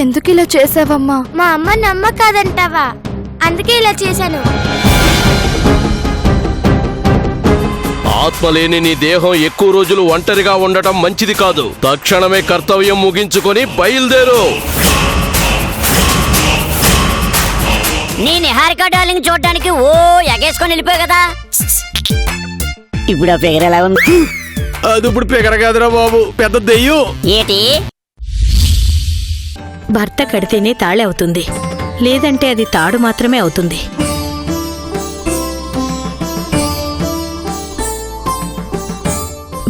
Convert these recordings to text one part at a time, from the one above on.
ఎందుకు ఇలా చేసావమ్మా? మా అమ్మ నమ్మకాదంటావా? అందుకే ఇలా చేశాను. ఆత్మలేని నీ దేహం ఎక్కువ రోజులు ఒంటరిగా ఉండటం మంచిది కాదు. తక్షణమే కర్తవ్యం ముగించుకొని బయలుదేరు. నీ నిహారిక డార్లింగ్ చూడడానికి ఎగేసుకొని వెళ్ళిపోయా కదా. ఇప్పుడు ఆ ఫిగర్ ఎలా ఉంది? అది ఇప్పుడు ఫిగర్ కాదురా బాబు, పెద్ద దెయ్యం. ఏటి? భర్త కడితేనే తాళి అవుతుంది, లేదంటే అది తాడు మాత్రమే అవుతుంది.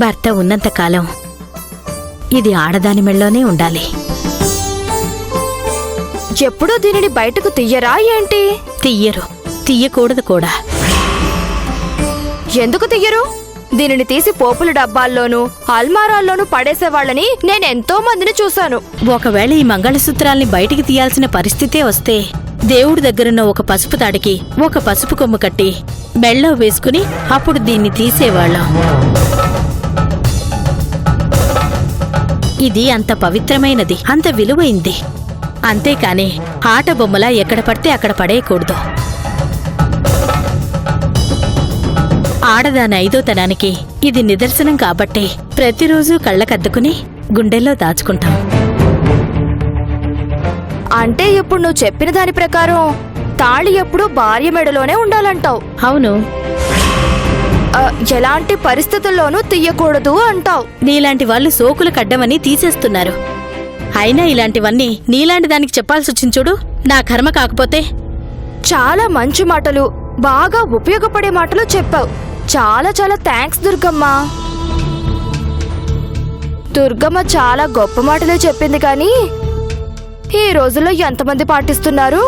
భర్త ఉన్నంతకాలం ఇది ఆడదాని మెళ్ళలోనే ఉండాలి. ఎప్పుడూ దీనిని బయటకు తీయరా ఏంటి? తీయరు, తీయకూడదు కూడా. ఎందుకు తీయరు? దీనిని తీసి పోపుల డబ్బాల్లోనూ అల్మారాల్లోనూ పడేసేవాళ్ళని నేనెంతో మందిని చూశాను. ఒకవేళ ఈ మంగళసూత్రాల్ని బయటికి తీయాల్సిన పరిస్థితే వస్తే దేవుడి దగ్గరున్న ఒక పసుపు తాడికి ఒక పసుపు కొమ్ము కట్టి మెళ్ళో వేసుకుని అప్పుడు దీన్ని తీసేవాళ్ళం. ఇది అంత పవిత్రమైనది, అంత విలువైంది. అంతేకాని ఆట బొమ్మలా ఎక్కడ పడితే అక్కడ పడేయకూడదు. ఆడదాని ఐదోతనానికి ఇది నిదర్శనం కాబట్టే ప్రతిరోజు కళ్ళకద్దుకుని గుండెల్లో దాచుకుంటాం. అంటే ఇప్పుడు నువ్వు చెప్పిన దాని ప్రకారం తాళి ఎప్పుడూ భార్య మెడలోనే ఉండాలంటావు. అవును, ఎలాంటి పరిస్థితుల్లోనూ తీయకూడదు అంటావు. నీలాంటి వాళ్ళు సోకులు కడ్డమని తీసేస్తున్నారు. అయినా ఇలాంటివన్నీ నీలాంటి దానికి చెప్పాల్సొచ్చింది చూడు. నా కర్మ కాకపోతే. చాలా మంచి మాటలు, బాగా ఉపయోగపడే మాటలు చెప్పావు. చాలా చాలా థ్యాంక్స్ దుర్గమ్మ. దుర్గమ్మ చాలా గొప్ప మాటలే చెప్పింది, కానీ ఈ రోజుల్లో ఎంతమంది పాటిస్తున్నారు?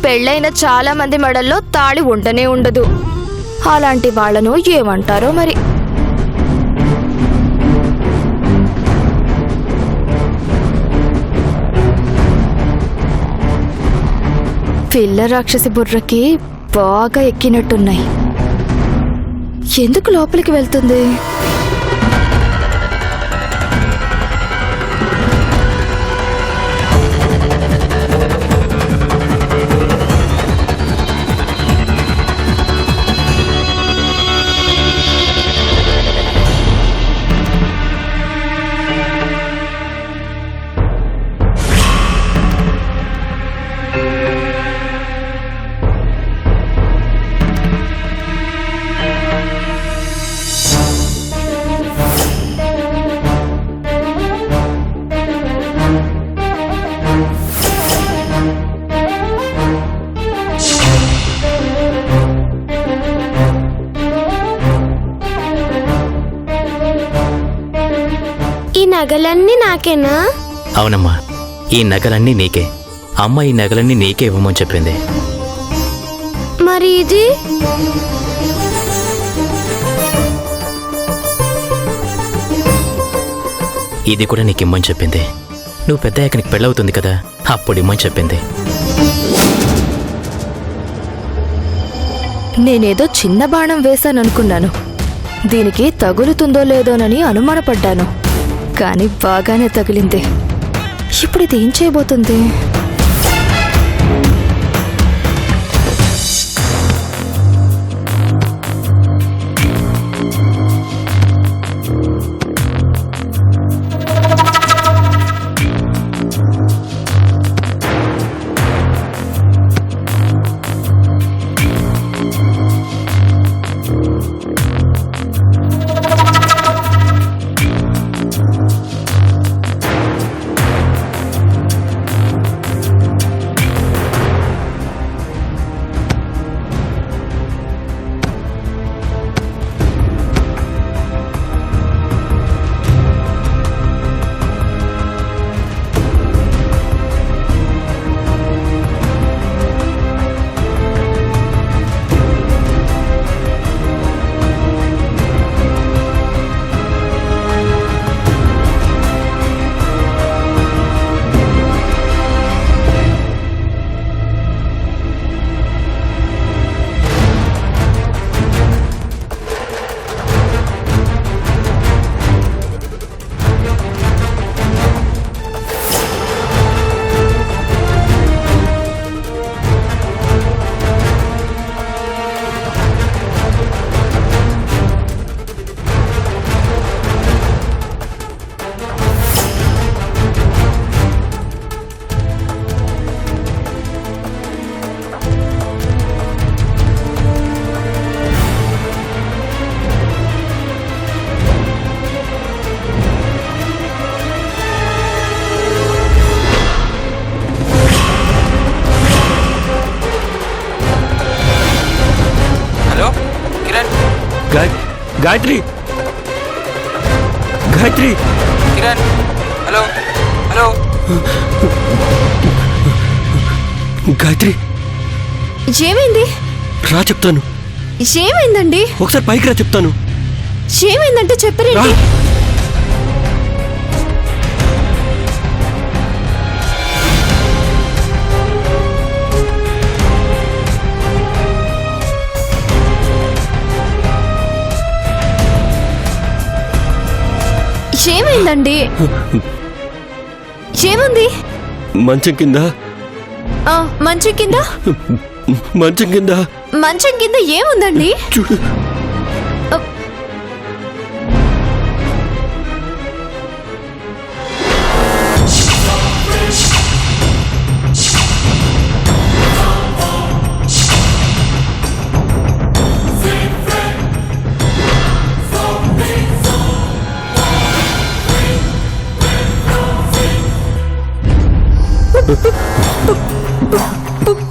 పెళ్ళైన చాలా మంది మెడల్లో తాళి ఉండనే ఉండదు. అలాంటి వాళ్లను ఏమంటారో మరి. పిల్ల రాక్షసి బుర్రకి బాగా ఎక్కినట్టున్నాయి. ఎందుకు లోపలికి వెళ్తుంది? ఈ నగలన్నీ నాకేనా? అవునమ్మా, ఈ నగలన్నీ నీకే. అమ్మ ఈ నగలన్నీ నీకే ఇవ్వమని చెప్పింది. మరి ఇది? ఇది కూడా నీకు ఇమ్మని చెప్పింది. నువ్వు పెద్ద అయ్యాక నీకు పెళ్ళవుతుంది కదా, అప్పుడు ఇమ్మని చెప్పింది. నేనేదో చిన్న బాణం వేశాననుకున్నాను. దీనికి తగులుతుందో లేదోనని అనుమానపడ్డాను, కానీ బాగానే తగిలింది. ఇప్పుడు ఇది ఏం చేయబోతుంది? Gayatri Gayatri Kiran, hello hello. గాయత్రి ఏమైంది? రా చెప్తాను. ఏమైందండి? ఒకసారి పైకి రా చెప్తాను. ఏమైందంటే చెప్పరేంటి? ఏమైందండి? ఏముంది? మంచం కింద మంచం కింద మంచం కింద మంచం కింద ఏముందండి? చూడు.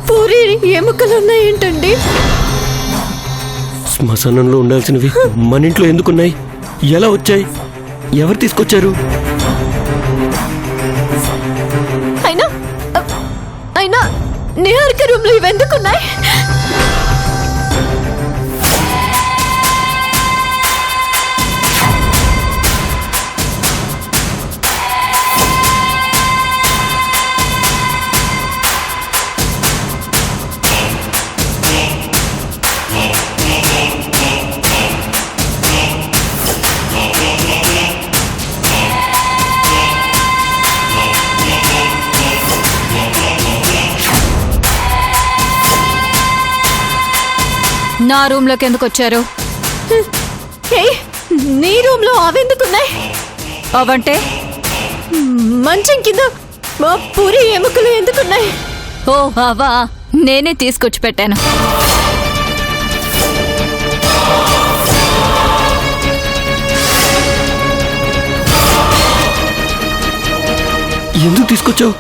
పూరి ఎముకలు ఉన్నాయేంటండి? శ్మశానంలో ఉండాల్సినవి మన ఇంట్లో ఎందుకున్నాయి? ఎలా వచ్చాయి? ఎవరు తీసుకొచ్చారు? అయినా అయినా నిహారిక రూమ్ లో ఇవెందుకున్నాయి? నా రూమ్ లోకి ఎందుకు వచ్చారు? నీ రూమ్ లో అవెందుకున్నాయి? అవంటే మంచం కింద మా పూరి ఎముకలు ఎందుకున్నాయి? ఓ అవా, నేనే తీసుకొచ్చి పెట్టాను. ఎందుకు తీసుకొచ్చావు?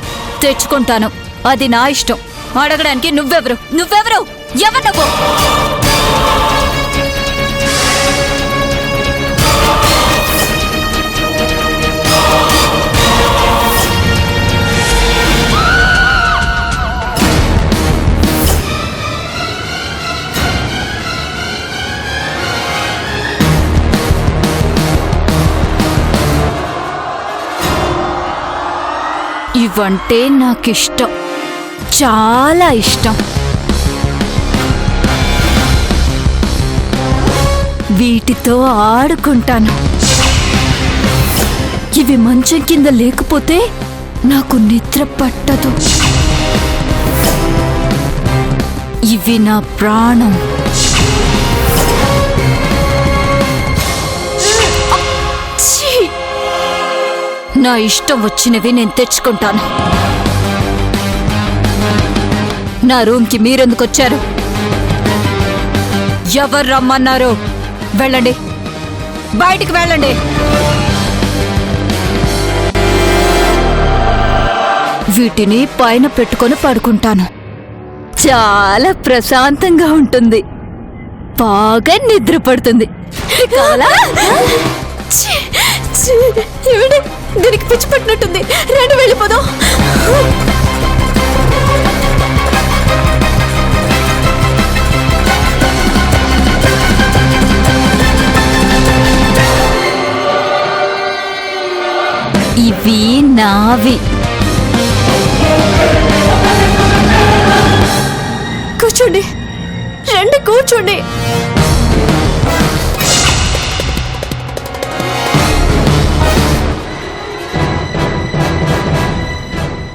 తెచ్చుకుంటాను, అది నా ఇష్టం. అడగడానికి నువ్వెవరు? నువ్వెవరు? ఎవరు నువ్వు? ఇవంటే నాకిష్టం, చాలా ఇష్టం. వీటితో ఆడుకుంటాను. ఇవి మంచం కింద లేకపోతే నాకు నిద్ర పట్టదు. ఇవి నా ప్రాణం. నా ఇష్టం వచ్చినవి నేను తెచ్చుకుంటాను. నా రూమ్కి మీరెందుకు వచ్చారు? ఎవరు రమ్మన్నారు? వెళ్ళండి, బయటికి వెళ్ళండి. వీటిని పైన పెట్టుకొని పడుకుంటాను. చాలా ప్రశాంతంగా ఉంటుంది, బాగా నిద్ర పడుతుంది. దీనికి పిచ్చి పట్టినట్టుంది. రెండు వెళ్ళిపోదాం. ఇవి నావి. కూర్చోండి, రండి కూర్చోండి.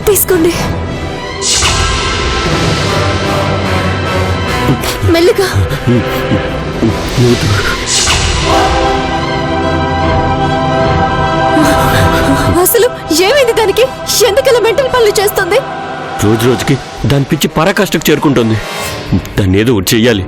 తీసుకోండి, మెల్లిగా. అసలు ఏమైంది దానికి? ఎందుకలా మెంటల్ పనులు చేస్తుంది? రోజు రోజుకి దాని పిచ్చి పరాకాష్ఠకు చేరుకుంటుంది. దాన్ని ఏదో ఒకటి చెయ్యాలి.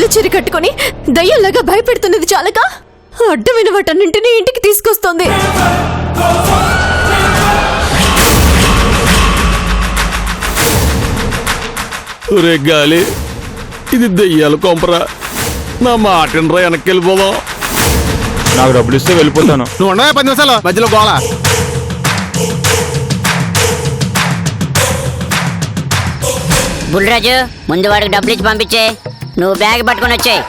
తెల్ల చీర కట్టుకుని దయ్యంలాగా భయపెడుతున్నది చాలక అడ్డమైన వాటన్నింటినీ ఇంటికి తీసుకొస్తోంది. ఒరే గాలి, ఇది దెయ్యాల కొంపరా. నా మాటనరా, వెనక్కి వెళ్ళిపోదాం. నాకు డబ్బులు ఇస్తే వెళ్ళిపోతాను. నువ్వు ఉండవే 10 నిమిషాలు మధ్యలో గోళ. బుల్రాజు, ముందు వాడికి డబ్బులు ఇచ్చి పంపించే. నువ్వు బ్యాగ్ పట్టుకుని వచ్చాయి.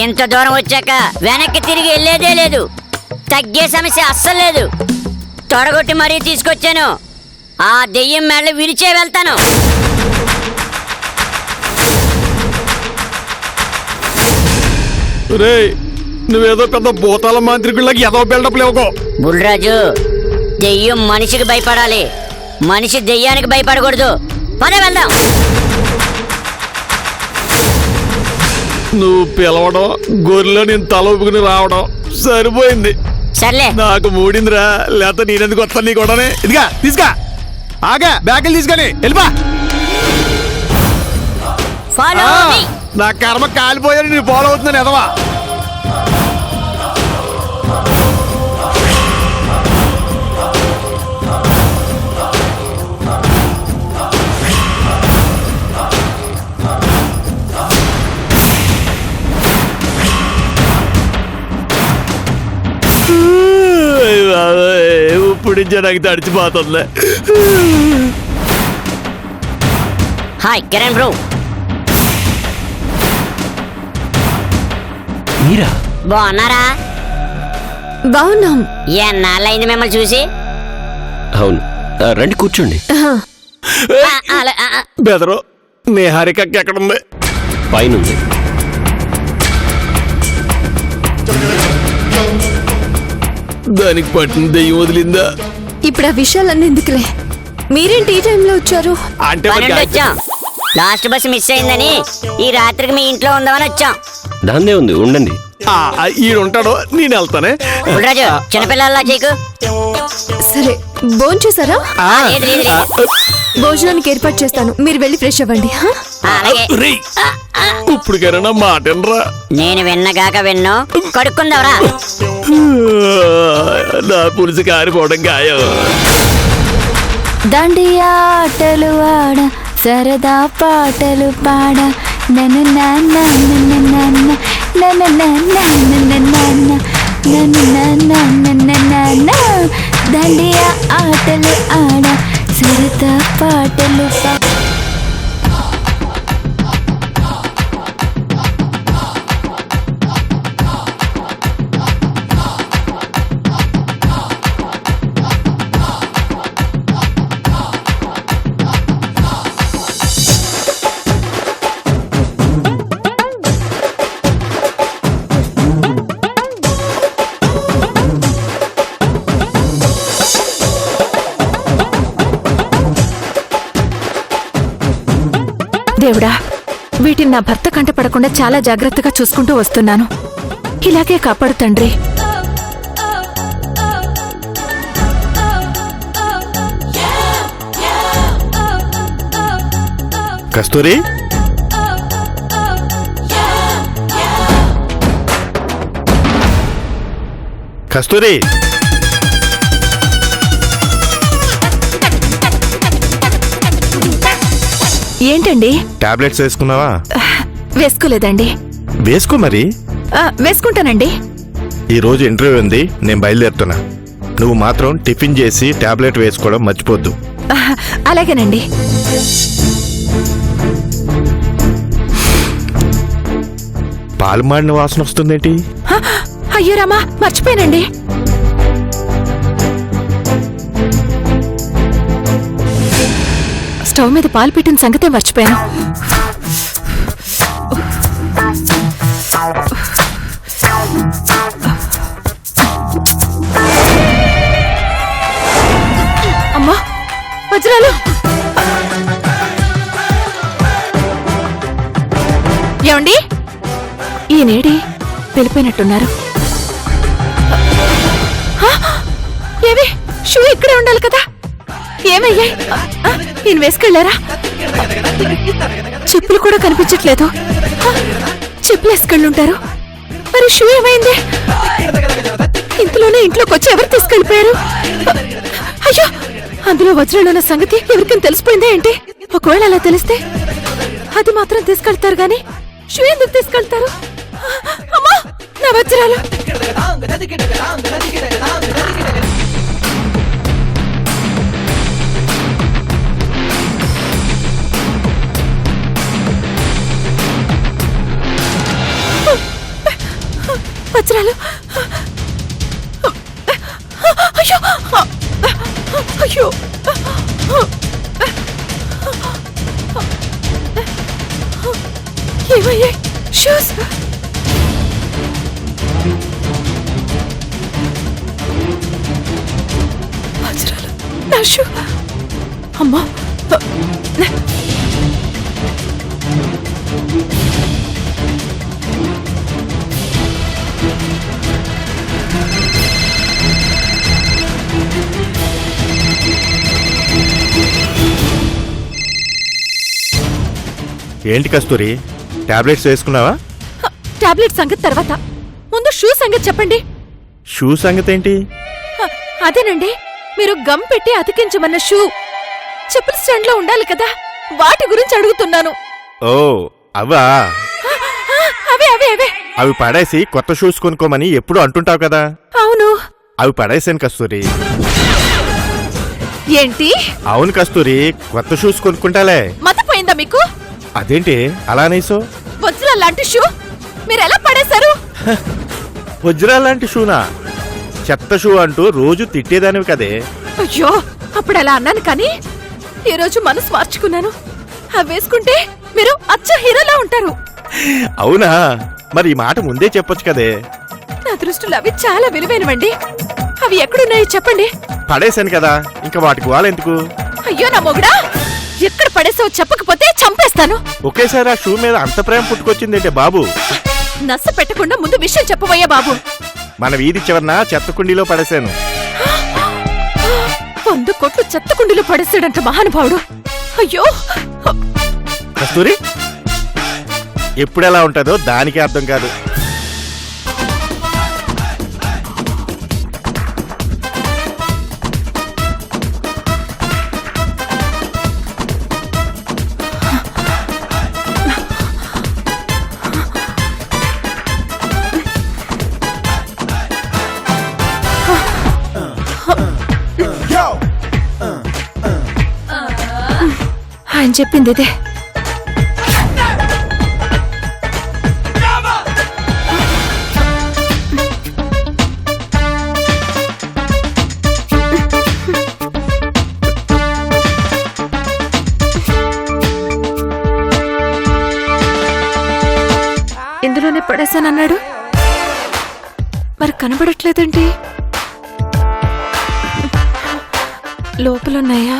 ఇంత దూరం వచ్చాక వెనక్కి తిరిగి వెళ్ళేదే లేదు. తగ్గే సమస్య అస్సలు లేదు. తొడగొట్టి మరీ తీసుకొచ్చాను. ఆ దెయ్యం మేళ్ళ విరిచే వెళ్తాను. రే, నువ్వేదో పెద్ద భూతాల మాంత్రికుళ్ళకి ఏదో బిల్డప్ లేవుకో. బుల్రాజు, దెయ్యం మనిషికి భయపడాలి, మనిషి దెయ్యానికి భయపడకూడదు. పద వెళ్దాం. నువ్వు పిలవడం, గొర్రెలో నేను తల ఊపుకుని రావడం సరిపోయింది. సర్లే, నాకు మూడిందిరా, లేకపోతే నేనెందుకు వస్తాను నీ కూడానే. ఇదిగా తీసుకా, ఆగా బ్యాగులు తీసుకొని వెళ్ళిపా. Follow me. నా కర్మ కాలిపోయాను, నీ ఫాలో అవుతున్నాను ఎదవా. ఇప్పుడు నుంచి నాకు తడిచిపోతుంది. Hi Kiran bro. మీరా? బాగున్నారా? బాగున్నాం. ఎన్నాళ్ళైంది మిమ్మల్ని చూసి. అవును, రండి కూర్చోండి. బెదరు, నేహారిక ఎక్కడుంది? పైనుంది. దానికి పట్టిన దెయ్యం వదిలిందా? ఇప్పుడు ఆ విషయాలన్నీ ఎందుకులే. మీరేంటి ఈ టైంలో వచ్చారు? అంటే మరి పన్నెండు వచ్చాం. లాస్ట్ బస్ మిస్ అయిందని ఈ రాత్రికి మీ ఇంట్లో ఉందామని వచ్చాం. దాన్నే ఉంది, ఉండండి. ఈడుంటాడు, నేను వెళ్తానే. బుల్రాజు, చిన్నపిల్లల్లా చేయకు. సరే, భోంచేసారా? లేదు, లేదు, లేదు. భోజనానికి ఏర్పాటు చేస్తాను, మీరు వెళ్ళి ఫ్రెష్ అవ్వండి. హా? అలాగే. రేయ్, ఇప్పటికైనా మాటనరా. నేను విన్నగాక విన్ను. కడుక్కుందావరా? నా పులుసు కారిపోవడం ఖాయం. దండియా ఆటలు ఆడ, సరదా పాటలు పాడ, నన్ను నాన్న నన్ను నాన్న నన్ను నాన్న నన్ను నాన్న నన్ను నాన్న నన్ను నాన్న. దండియా ఆటలు ఆడ, సరదా పాటలు పాడ. దేవుడా, వీటిని నా భర్త కంట పడకుండా చాలా జాగ్రత్తగా చూసుకుంటూ వస్తున్నాను. ఇలాగే కాపాడు తండ్రి. కస్తూరి, కస్తూరి, ఏంటండి? టాబ్లెట్స్ వేసుకున్నావా? వేసుకోలేదండి. వేసుకో మరి. వేసుకుంటానండి. ఈ రోజు ఇంటర్వ్యూ ఉంది, నేను బయలుదేరుతున్నా. నువ్వు మాత్రం టిఫిన్ చేసి టాబ్లెట్ వేసుకోవడం మర్చిపోద్దు. అలాగేనండి. పాలు మాడిన వాసన వస్తుందేంటి? అయ్యో రామా, మర్చిపోయానండి. స్టవ్ మీద పాలు పెట్టిన సంగతే మర్చిపోయాను. అమ్మా, వజ్రాలు! ఏమండి, ఈయనేడి వెళ్ళిపోయినట్టున్నారు. ఏవి, షూ ఇక్కడే ఉండాలి కదా. ఏమయ్యాయి? ఈయన వేసుకెళ్లారా? చెప్పులు కూడా కనిపించట్లేదు. చెప్పులేసుకెళ్ళుంటారు. మరి షూ ఏమైంది? ఇంతలోనే ఇంట్లోకి వచ్చి ఎవరు తీసుకెళ్ళిపోయారు? అయ్యో, అందులో వజ్రాలున్న సంగతి ఎవరికైనా తెలిసిపోయిందా ఏంటి? ఒకవేళ అలా తెలిస్తే అది మాత్రం తీసుకెళ్తారు గాని షూ ఎందుకు తీసుకెళ్తారు? అమ్మా, నా వజ్రాలు! వజ్రాలు! అయ్యో, అయ్యో! ఏమయ్యాయి? షూస్! వజ్రాలు! నా షూ! అమ్మా! ఏంటి కస్తూరి, టాబ్లెట్స్ వేసుకున్నావా? టాబ్లెట్ సంగతి తర్వాత ముందు షూ సంగతి చెప్పండి. షూ సంగతి ఏంటి? అదేనండి, మీరు గమ్ పెట్టి అతికించమన్న షూ చెప్పుల స్టాండ్ లో ఉండాలి కదా, వాటి గురించి అడుగుతున్నాను. ఓ అవా? అవే అవే అవే. అవి పడేసి కొత్త షూస్ కొనుక్కోమని ఎప్పుడు అంటుంటావు కదా. అవును. అవి పడేసాను కస్తూరి. ఏంటి? అవును కస్తూరి, కొత్త షూస్ కొనుక్కుంటాలే. మతపోయిందా మీకు? అదేంటి అలానేసో? వజ్రాల లాంటి షూ మీరెలా పడేశారు? వజ్రాలాంటి షూనా? చెత్త షూ అంటూ రోజు తిట్టేదానివి కదే. అయ్యో, అప్పుడు అలా అన్నాను కానీ ఈరోజు మనసు మార్చుకున్నాను. అవి వేసుకుంటే మీరు అచ్చ హీరోలా ఉంటారు. అవునా? మరి ఈ మాట ముందే చెప్పొచ్చు కదే. నా దృష్టిలో అవి చాలా విలువైనవండి. అవి ఎక్కడున్నాయో చెప్పండి. పడేశాను కదా, ఇంకా వాటికి వాళ్ళెందుకు? అయ్యో నా మొగుడా, ఎక్కడ పడేసావు చెప్పకపోతే చంపేస్తాను. ఒకేసారి ఆ షూ మీద అంత ప్రేమ పుట్టుకొచ్చిందేంటే బాబు? నచ్చ పెట్టకుండా ముందు విషయం చెప్పబోయా బాబు. మన వీధి చివరన చెత్త కుండీలో పడేశాను. 100 కోట్లు చెత్త కుండీలో పడేసాడంట మహానుభావుడు. అయ్యో కస్తూరి, ఎప్పుడెలా ఉంటుందో దానికే అర్థం కాదు. ఆయన చెప్పింది ఇదే. ఇందులోనే పడేశానన్నాడు, మరి కనబడట్లేదండి. లోపలున్నాయా?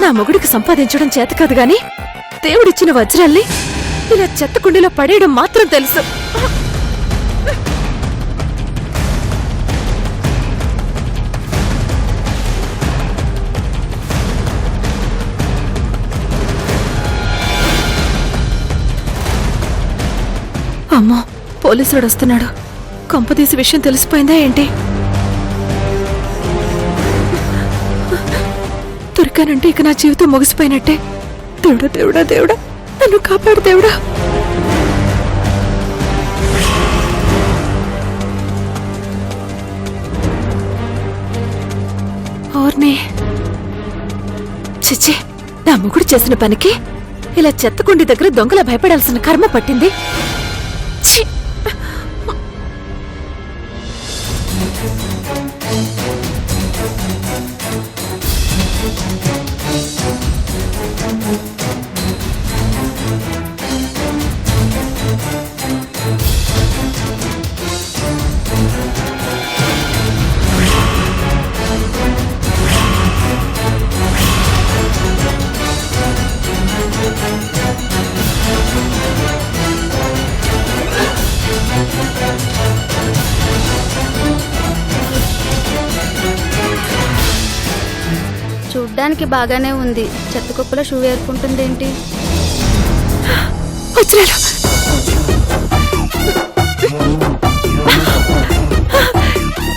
నా మొగుడికి సంపాదించడం చేత కాదు గాని దేవుడిచ్చిన వజ్రాల్ని ఇలా చెత్త కుండీలో పడేయడం మాత్రం తెలుసు. అమ్మో, పోలీసుడు వస్తున్నాడు. కొంపదీసి విషయం తెలిసిపోయిందా ఏంటి? దొరికానంటే ఇక నా జీవితం ముగిసిపోయినట్టే. దేవుడా దేవుడా దేవుడా, నన్ను కాపాడు దేవుడా. ఓర్ని చిచ్చి, నా మొగుడు చేసిన పనికి ఇలా చెత్తకుండి దగ్గర దొంగల భయపడాల్సిన కర్మ పట్టింది. ఛీ! చూడ్డానికి బాగానే ఉంది. చెత్త కుప్పలో షూ వేరుకుంటుందేంటి? వజ్రాలు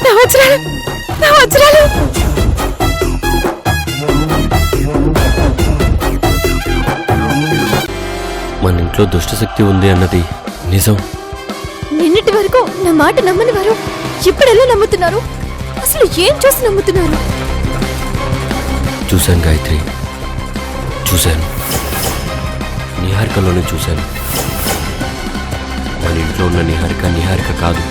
నా వజ్రాలు నా వజ్రాలు మన ఇంట్లో దుష్టశక్తి ఉంది అన్నది నిజం. నిన్నటి వరకు నా మాట నమ్మని వారు ఇప్పుడెలా నమ్ముతున్నారు? అసలు ఏం చూసి నమ్ముతున్నారు? చూశాను గాయత్రి, చూశాను. నిహారికలోనే చూశాను. మన ఇంట్లో ఉన్న నిహారిక నిహారిక కాదు.